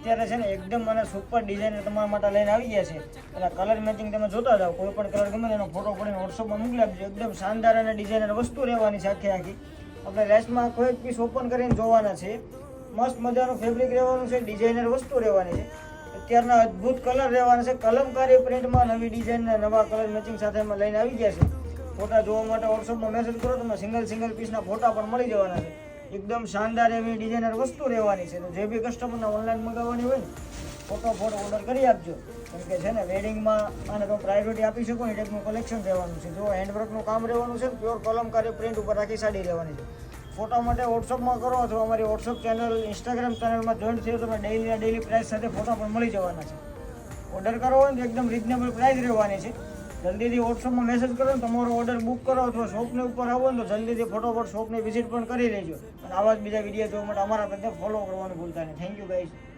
અત્યારે છે ને એકદમ મને સુપર ડિઝાઇનર તમારા માટે લઈને આવી ગયા છે અને કલર મેચિંગ તમે જોતા જાઓ, કોઈ પણ કલર ગમે એનો ફોટો પડીને વોટ્સઅપમાં મોકલી આપજો. એકદમ શાનદાર અને ડિઝાઇનર વસ્તુ રહેવાની છે આખી. આપણે લેસમાં કોઈ પીસ ઓપન કરીને જોવાના છે. મસ્ત મજાનું ફેબ્રિક રહેવાનું છે, ડિઝાઇનર વસ્તુ રહેવાની છે. અત્યારના અદ્ભુત કલર રહેવાના છે, કલમકારી પ્રિન્ટમાં નવી ડિઝાઇનના નવા કલર મેચિંગ સાથે અમે લઈને આવી ગયા છે. ફોટા જોવા માટે વોટ્સઅપમાં મેસેજ કરો, તમે સિંગલ પીસના ફોટા પણ મળી જવાના છે. એકદમ શાનદાર એવી ડિઝાઇનર વસ્તુ રહેવાની છે. તો જે બી કસ્ટમરને ઓનલાઈન મંગાવવાની હોય ને ફોટો ઓર્ડર કરી આપજો, કેમ કે છે ને વેડિંગમાં આને તો પ્રાયોરિટી આપી શકો એ ટાઈપનું કલેક્શન રહેવાનું છે. જો હેન્ડવર્કનું કામ રહેવાનું છે, પ્યોર કલમકારી પ્રિન્ટ ઉપર આખી સાડી રહેવાની છે. ફોટા માટે વોટ્સઅપમાં કરો અથવા અમારી વોટ્સઅપ ચેનલ ઇન્સ્ટાગ્રામ ચેનલમાં જોઈન્ટ થયો તમે ડેલી પ્રાઇસ સાથે ફોટા પણ મળી જવાના છે. ઓર્ડર કરો હોય ને તો એકદમ રિઝનેબલ પ્રાઇસ રહેવાની છે. જલ્દીથી વોટ્સઅપમાં મેસેજ કરો ને તમારો ઓર્ડર બુક કરો અથવા શોપની ઉપર આવો ને તો જલ્દીથી ફટોફટ શોપની વિઝિટ પણ કરી લેજો. અને આવા જ બીજા વિડીયો જોવા માટે અમારા બધા ફોલો કરવાનું ભૂલતા નહીં. Thank you guys.